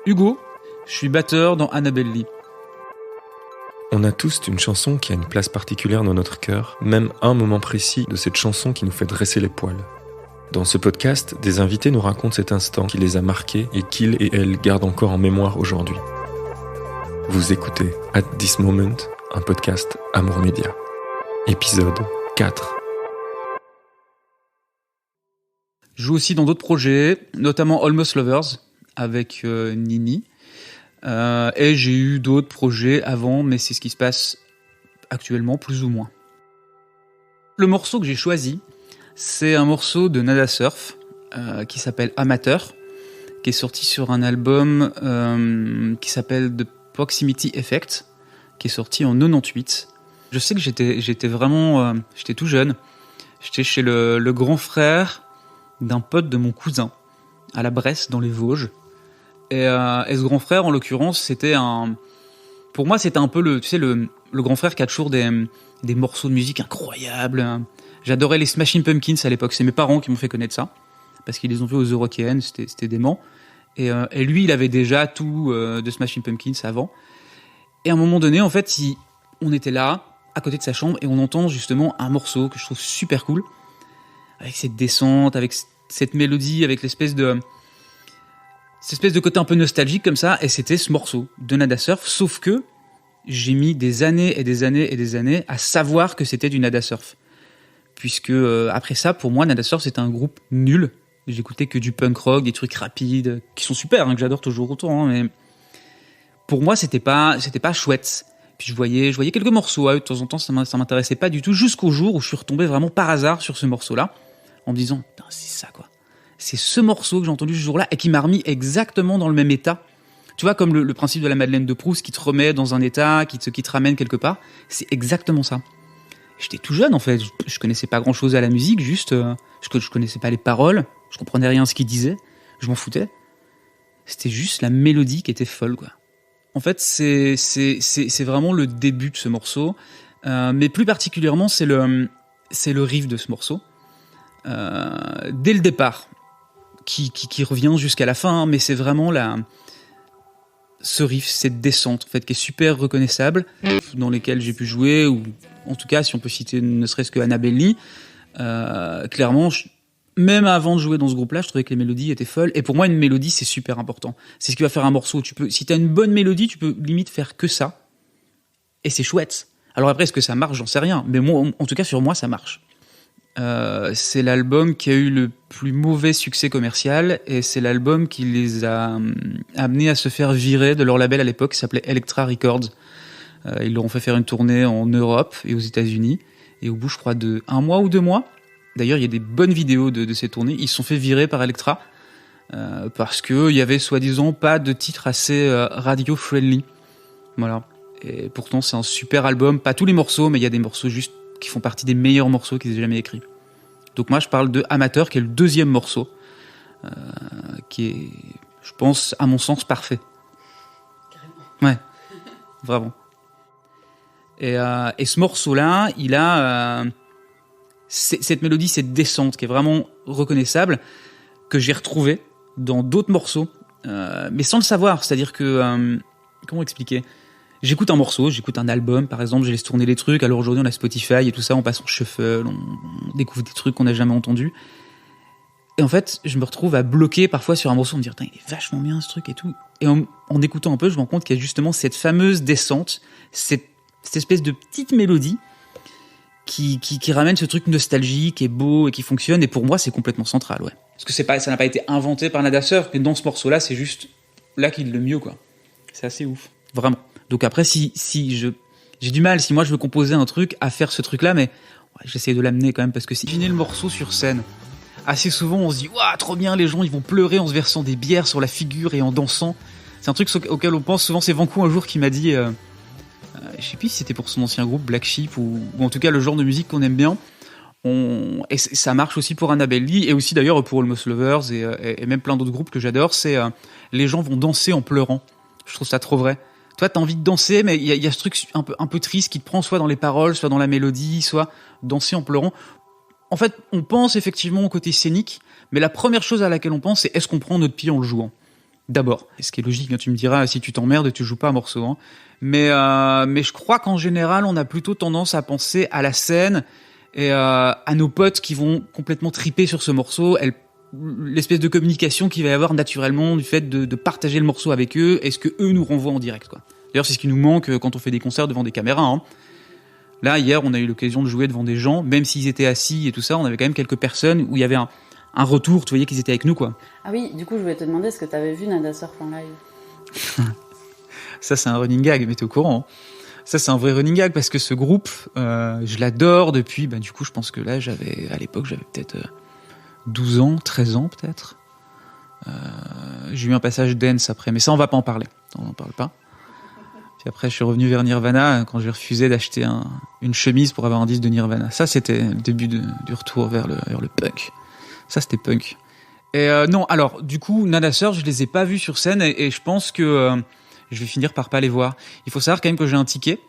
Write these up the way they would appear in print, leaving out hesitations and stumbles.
Hugo, je suis batteur dans Annabelle Lee. On a tous une chanson qui a une place particulière dans notre cœur, même un moment précis de cette chanson qui nous fait dresser les poils. Dans ce podcast, des invités nous racontent cet instant qui les a marqués et qu'ils et elles gardent encore en mémoire aujourd'hui. Vous écoutez At This Moment, un podcast Amour Média. Épisode 4. Je joue aussi dans d'autres projets, notamment Almost Lovers avec Nini. Et j'ai eu d'autres projets avant, mais c'est ce qui se passe actuellement, plus ou moins. Le morceau que j'ai choisi, c'est un morceau de Nada Surf qui s'appelle Amateur, qui est sorti sur un album qui s'appelle The Proximity Effect, qui est sorti en 98. Je sais que j'étais vraiment... j'étais tout jeune. J'étais chez le grand frère d'un pote de mon cousin, à la Bresse, dans les Vosges. Et ce grand frère, en l'occurrence, c'était un... Pour moi, c'était un peu le grand frère qui a toujours des morceaux de musique incroyables. J'adorais les Smashing Pumpkins à l'époque. C'est mes parents qui m'ont fait connaître ça, parce qu'ils les ont vus aux Eurokéennes, c'était dément. Et lui, il avait déjà tout de Smashing Pumpkins avant. Et à un moment donné, en fait, on était là, à côté de sa chambre, et on entend justement un morceau que je trouve super cool, avec cette descente, avec cette mélodie, avec cette espèce de côté un peu nostalgique comme ça, et c'était ce morceau de Nada Surf, sauf que j'ai mis des années et des années et des années à savoir que c'était du Nada Surf. Puisque après ça, pour moi, Nada Surf, c'était un groupe nul. J'écoutais que du punk rock, des trucs rapides, qui sont super, que j'adore toujours autant, mais pour moi, c'était pas chouette. Puis je voyais quelques morceaux, de temps en temps, ça m'intéressait pas du tout, jusqu'au jour où je suis retombé vraiment par hasard sur ce morceau-là, en me disant, putain, c'est ça, quoi. C'est ce morceau que j'ai entendu ce jour-là et qui m'a remis exactement dans le même état. Tu vois, comme le principe de la Madeleine de Proust qui te remet dans un état, qui te ramène quelque part. C'est exactement ça. J'étais tout jeune, en fait. Je connaissais pas grand-chose à la musique, juste... je connaissais pas les paroles. Je comprenais rien à ce qu'il disait. Je m'en foutais. C'était juste la mélodie qui était folle, quoi. En fait, c'est vraiment le début de ce morceau. Mais plus particulièrement, c'est le riff de ce morceau. Dès le départ, qui revient jusqu'à la fin, mais c'est vraiment ce riff, cette descente en fait, qui est super reconnaissable, dans lesquels j'ai pu jouer, ou en tout cas si on peut citer ne serait-ce que Annabelle Lee, clairement, même avant de jouer dans ce groupe-là, je trouvais que les mélodies étaient folles, et pour moi une mélodie c'est super important, c'est ce qui va faire un morceau. Si t'as une bonne mélodie, tu peux limite faire que ça, et c'est chouette. Alors après, est-ce que ça marche, j'en sais rien, mais moi, en tout cas sur moi ça marche. C'est l'album qui a eu le plus mauvais succès commercial, et c'est l'album qui les a amenés à se faire virer de leur label à l'époque, qui s'appelait Elektra Records. Ils leur ont fait faire une tournée en Europe et aux États-Unis, et au bout, je crois, de 1 mois ou 2 mois, d'ailleurs, il y a des bonnes vidéos de ces tournées, ils se sont fait virer par Elektra, parce qu'il y avait soi-disant pas de titre assez radio-friendly. Voilà. Et pourtant, c'est un super album, pas tous les morceaux, mais il y a des morceaux juste qui font partie des meilleurs morceaux qu'ils aient jamais écrits. Donc moi, je parle de Amateur, qui est le deuxième morceau, qui est, je pense, à mon sens, parfait. Carrément. Ouais, vraiment. Et ce morceau-là, il a cette mélodie, cette descente, qui est vraiment reconnaissable, que j'ai retrouvée dans d'autres morceaux, mais sans le savoir. C'est-à-dire que... comment expliquer ? J'écoute un morceau, j'écoute un album, par exemple, je laisse tourner les trucs. Alors aujourd'hui, on a Spotify et tout ça, on passe en shuffle, on découvre des trucs qu'on n'a jamais entendus. Et en fait, je me retrouve à bloquer parfois sur un morceau, me dire, il est vachement bien ce truc et tout. Et en écoutant un peu, je me rends compte qu'il y a justement cette fameuse descente, cette espèce de petite mélodie qui ramène ce truc nostalgique, qui est beau et qui fonctionne. Et pour moi, c'est complètement central, ouais. Parce que ça n'a pas été inventé par Nada Surf, mais dans ce morceau-là, c'est juste là qu'il est le mieux, quoi. C'est assez ouf, vraiment. Donc après, si j'ai du mal, si moi je veux composer un truc, à faire ce truc-là, mais ouais, j'essaie de l'amener quand même, parce que si imaginez le morceau sur scène, assez souvent on se dit, waouh, trop bien, les gens ils vont pleurer en se versant des bières sur la figure et en dansant. C'est un truc auquel on pense souvent. C'est Vankou un jour qui m'a dit, je sais plus si c'était pour son ancien groupe Black Sheep, ou en tout cas le genre de musique qu'on aime bien. Et ça marche aussi pour Annabelle Lee, et aussi d'ailleurs pour Almost Lovers, et même plein d'autres groupes que j'adore, c'est les gens vont danser en pleurant. Je trouve ça trop vrai. Toi, t'as envie de danser, mais il y a ce truc un peu triste qui te prend soit dans les paroles, soit dans la mélodie, soit danser en pleurant. En fait, on pense effectivement au côté scénique, mais la première chose à laquelle on pense, c'est est-ce qu'on prend notre pied en le jouant ? d'abord. Et ce qui est logique, tu me diras, si tu t'emmerdes, tu joues pas un morceau. Hein. Mais je crois qu'en général, on a plutôt tendance à penser à la scène et à nos potes qui vont complètement triper sur ce morceau, l'espèce de communication qu'il va y avoir naturellement du fait de partager le morceau avec eux et ce que eux nous renvoient en direct, quoi. D'ailleurs, c'est ce qui nous manque quand on fait des concerts devant des caméras. Hein. Là, hier, on a eu l'occasion de jouer devant des gens, même s'ils étaient assis et tout ça, on avait quand même quelques personnes où il y avait un retour, tu voyais qu'ils étaient avec nous, quoi. Ah oui, du coup, je voulais te demander, est-ce que tu avais vu Nada Surf en live? Ça, c'est un running gag, mais t'es au courant. Hein. Ça, c'est un vrai running gag parce que ce groupe, je l'adore depuis, du coup, je pense que là, à l'époque, j'avais peut-être 12 ans, 13 ans, peut-être. J'ai eu un passage dance après, mais ça, on va pas en parler. On n'en parle pas. Puis après, je suis revenu vers Nirvana quand j'ai refusé d'acheter une chemise pour avoir un disque de Nirvana. Ça, c'était le début du retour vers le punk. Ça, c'était punk. Et non, alors, du coup, Nada Surf, je les ai pas vus sur scène et je pense que je vais finir par pas les voir. Il faut savoir quand même que j'ai un ticket.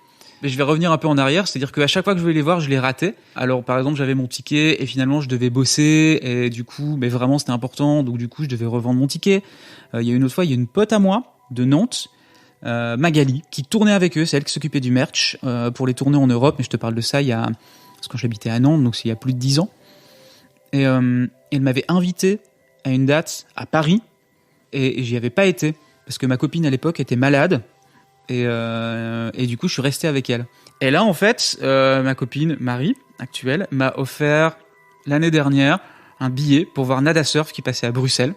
Mais je vais revenir un peu en arrière, c'est-à-dire qu'à chaque fois que je voulais les voir, je les ratais. Alors, par exemple, j'avais mon ticket et finalement, je devais bosser et du coup, mais vraiment, c'était important. Donc, du coup, je devais revendre mon ticket. Il y a une autre fois, il y a une pote à moi de Nantes, Magali, qui tournait avec eux. C'est elle qui s'occupait du merch pour les tournées en Europe. Mais je te parle de ça parce que quand j'habitais à Nantes, donc c'est il y a plus de 10 ans. Et elle m'avait invité à une date à Paris et j'y avais pas été parce que ma copine à l'époque était malade. Et du coup, je suis resté avec elle. Et là, en fait, ma copine, Marie, actuelle, m'a offert l'année dernière un billet pour voir Nada Surf qui passait à Bruxelles.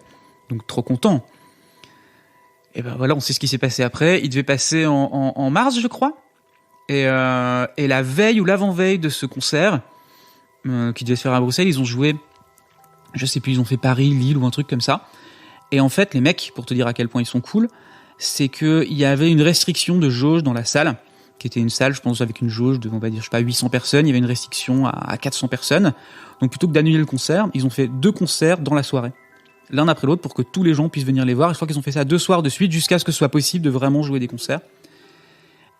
Donc, trop content. Et ben voilà, on sait ce qui s'est passé après. Il devait passer en mars, je crois. Et la veille ou l'avant-veille de ce concert, qui devait se faire à Bruxelles, ils ont joué, je sais plus, ils ont fait Paris, Lille ou un truc comme ça. Et en fait, les mecs, pour te dire à quel point ils sont cool, c'est qu'il y avait une restriction de jauge dans la salle, qui était une salle, je pense, avec une jauge de, on va dire, je sais pas, 800 personnes. Il y avait une restriction à 400 personnes. Donc, plutôt que d'annuler le concert, ils ont fait 2 concerts dans la soirée, l'un après l'autre, pour que tous les gens puissent venir les voir. Et je crois qu'ils ont fait ça 2 soirs de suite, jusqu'à ce que ce soit possible de vraiment jouer des concerts.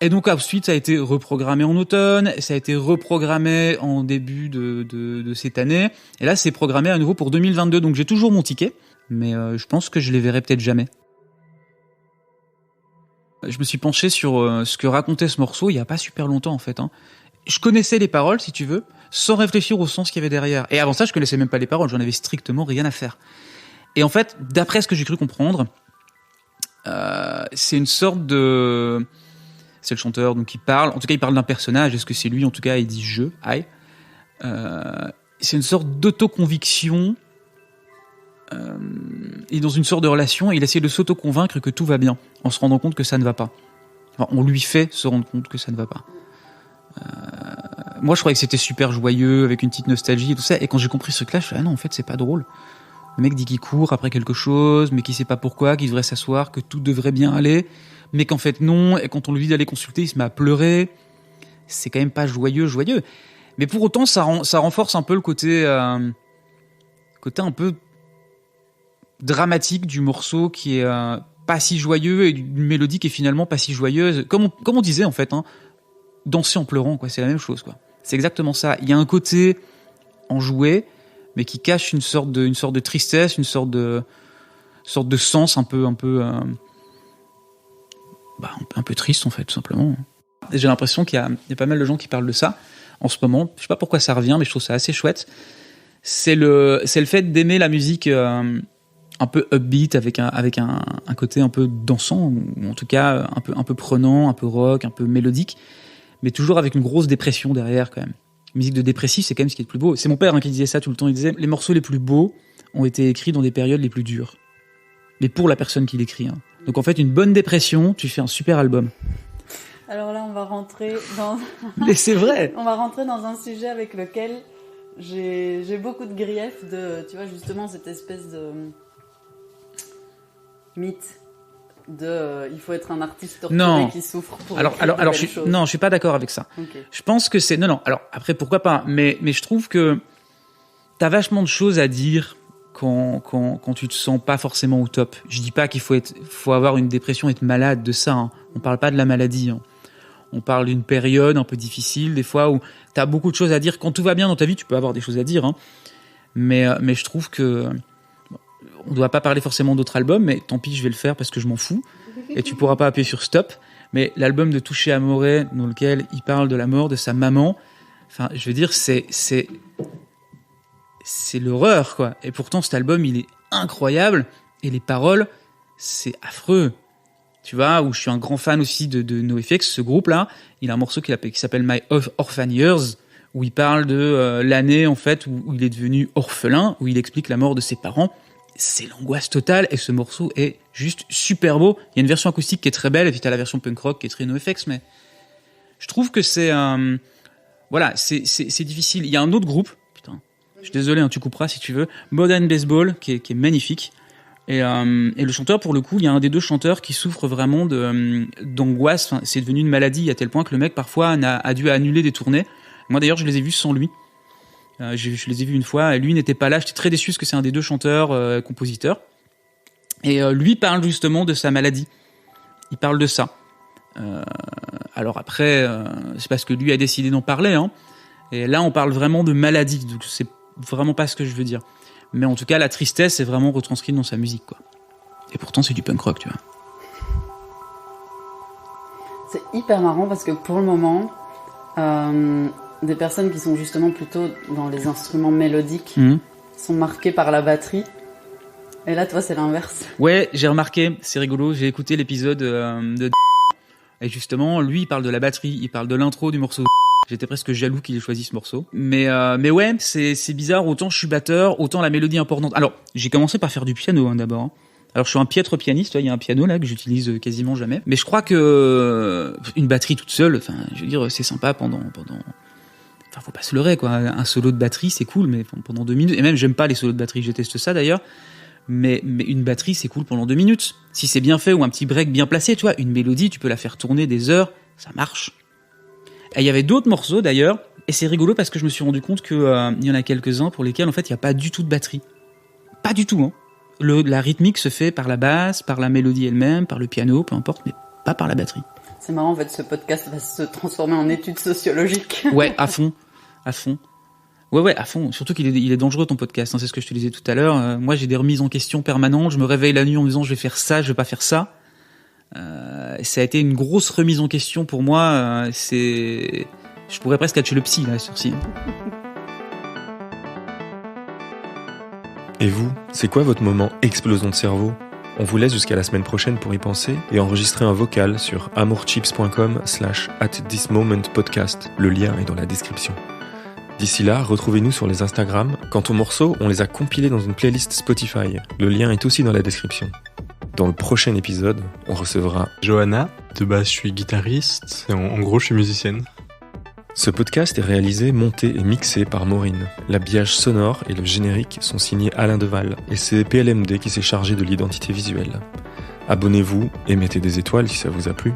Et donc, ensuite, ça a été reprogrammé en automne, ça a été reprogrammé en début de cette année. Et là, c'est programmé à nouveau pour 2022. Donc, j'ai toujours mon ticket, mais je pense que je les verrai peut-être jamais. Je me suis penché sur ce que racontait ce morceau il y a pas super longtemps en fait. Hein. Je connaissais les paroles, si tu veux, sans réfléchir au sens qu'il y avait derrière. Et avant ça, je connaissais même pas les paroles, j'en avais strictement rien à faire. Et en fait, d'après ce que j'ai cru comprendre, c'est une sorte de... C'est le chanteur donc qui parle, en tout cas il parle d'un personnage, est-ce que c'est lui? En tout cas il dit « je », « I ». C'est une sorte d'autoconviction. Il est dans une sorte de relation et il essaie de s'auto-convaincre que tout va bien en se rendant compte que ça ne va pas. Enfin, on lui fait se rendre compte que ça ne va pas. Moi, je croyais que c'était super joyeux, avec une petite nostalgie et tout ça. Et quand j'ai compris ce truc-là, je me suis dit, ah non, en fait, c'est pas drôle. Le mec dit qu'il court après quelque chose, mais qu'il sait pas pourquoi, qu'il devrait s'asseoir, que tout devrait bien aller, mais qu'en fait non. Et quand on lui dit d'aller consulter, il se met à pleurer. C'est quand même pas joyeux. Mais pour autant, ça renforce un peu le côté un peu dramatique du morceau qui est pas si joyeux et d'une mélodie qui est finalement pas si joyeuse. Comme on disait en fait, hein, danser en pleurant, quoi. C'est la même chose, quoi. C'est exactement ça. Il y a un côté enjoué, mais qui cache une sorte de tristesse, une sorte de sens un peu triste en fait, tout simplement. Et j'ai l'impression qu'il y a pas mal de gens qui parlent de ça en ce moment. Je sais pas pourquoi ça revient, mais je trouve ça assez chouette. C'est le fait d'aimer la musique un peu upbeat avec un côté un peu dansant, ou en tout cas un peu prenant, un peu rock, un peu mélodique, mais toujours avec une grosse dépression derrière quand même. Musique de dépressif, c'est quand même ce qui est le plus beau. C'est mon père qui disait ça tout le temps. Il disait les morceaux les plus beaux ont été écrits dans des périodes les plus dures, mais pour la personne qui l'écrit. Hein. Donc en fait, une bonne dépression, tu fais un super album. Alors là, on va rentrer dans. Mais c'est vrai. On va rentrer dans un sujet avec lequel j'ai beaucoup de griefs de, tu vois, justement cette espèce de mythe de il faut être un artiste torturé qui souffre pour je suis pas d'accord avec ça. Okay. Je pense que c'est non. Alors après pourquoi pas, mais je trouve que t'as vachement de choses à dire quand tu te sens pas forcément au top. Je dis pas qu'il faut avoir une dépression, être malade de ça. Hein. On parle pas de la maladie. Hein. On parle d'une période un peu difficile, des fois où t'as beaucoup de choses à dire. Quand tout va bien dans ta vie, tu peux avoir des choses à dire. Hein. Mais je trouve que on doit pas parler forcément d'autres albums, mais tant pis, je vais le faire parce que je m'en fous. Et tu pourras pas appuyer sur stop. Mais l'album de Touché Amoré, dans lequel il parle de la mort de sa maman, enfin, je veux dire, c'est l'horreur, quoi. Et pourtant, cet album, il est incroyable. Et les paroles, c'est affreux. Tu vois, où je suis un grand fan aussi de NoFX, ce groupe-là. Il a un morceau qui s'appelle My Orphan Years, où il parle de l'année, en fait, où il est devenu orphelin, où il explique la mort de ses parents. C'est l'angoisse totale, et ce morceau est juste super beau. Il y a une version acoustique qui est très belle, et puis t'as la version punk rock qui est très NoFX, mais je trouve que c'est difficile. Il y a un autre groupe, putain, je suis désolé, hein, tu couperas si tu veux, Modern Baseball, qui est magnifique. Et le chanteur, pour le coup, il y a un des deux chanteurs qui souffre vraiment d'angoisse. Enfin, c'est devenu une maladie à tel point que le mec, parfois, a dû annuler des tournées. Moi, d'ailleurs, je les ai vus sans lui. Je les ai vus une fois, et lui n'était pas là. J'étais très déçu parce que c'est un des deux chanteurs, compositeurs. Et lui parle justement de sa maladie. Il parle de ça. Alors après, c'est parce que lui a décidé d'en parler. Hein. Et là, on parle vraiment de maladie. Donc, c'est vraiment pas ce que je veux dire. Mais en tout cas, la tristesse est vraiment retranscrite dans sa musique, quoi. Et pourtant, c'est du punk rock, tu vois. C'est hyper marrant parce que pour le moment, des personnes qui sont justement plutôt dans les instruments mélodiques sont marquées par la batterie. Et là, toi, c'est l'inverse. Ouais, j'ai remarqué, c'est rigolo. J'ai écouté l'épisode de et justement, lui, il parle de la batterie, il parle de l'intro du morceau. J'étais presque jaloux qu'il ait choisi ce morceau. Mais ouais, c'est bizarre. Autant je suis batteur, autant la mélodie est importante. Alors, j'ai commencé par faire du piano d'abord. Hein. Alors, je suis un piètre pianiste. Il y a un piano là que j'utilise quasiment jamais. Mais je crois que une batterie toute seule, enfin, je veux dire, c'est sympa pendant. Enfin, faut pas se leurrer, quoi. Un solo de batterie, c'est cool, mais pendant 2 minutes. Et même, j'aime pas les solos de batterie. Je déteste ça d'ailleurs. Mais une batterie, c'est cool pendant 2 minutes. Si c'est bien fait ou un petit break bien placé, tu vois, une mélodie, tu peux la faire tourner des heures, ça marche. Et il y avait d'autres morceaux d'ailleurs, et c'est rigolo parce que je me suis rendu compte que il y en a quelques-uns pour lesquels en fait il n'y a pas du tout de batterie. Pas du tout, hein. La rythmique se fait par la basse, par la mélodie elle-même, par le piano, peu importe, mais pas par la batterie. C'est marrant, en fait, ce podcast va se transformer en étude sociologique. Ouais, à fond. Ouais, à fond. Surtout qu'il est dangereux ton podcast, hein, c'est ce que je te disais tout à l'heure. Moi j'ai des remises en question permanentes, je me réveille la nuit en me disant je vais faire ça, je vais pas faire ça. Ça a été une grosse remise en question pour moi. Je pourrais presque être chez le psy là, sur-ci. Et vous, c'est quoi votre moment explosion de cerveau ? On vous laisse jusqu'à la semaine prochaine pour y penser et enregistrer un vocal sur amourchips.com/@thismomentpodcast. Le lien est dans la description. D'ici là, retrouvez-nous sur les Instagram. Quant aux morceaux, on les a compilés dans une playlist Spotify. Le lien est aussi dans la description. Dans le prochain épisode, on recevra Johanna. De base, je suis guitariste. En gros, je suis musicienne. Ce podcast est réalisé, monté et mixé par Maureen. L'habillage sonore et le générique sont signés Alain Deval. Et c'est PLMD qui s'est chargé de l'identité visuelle. Abonnez-vous et mettez des étoiles si ça vous a plu.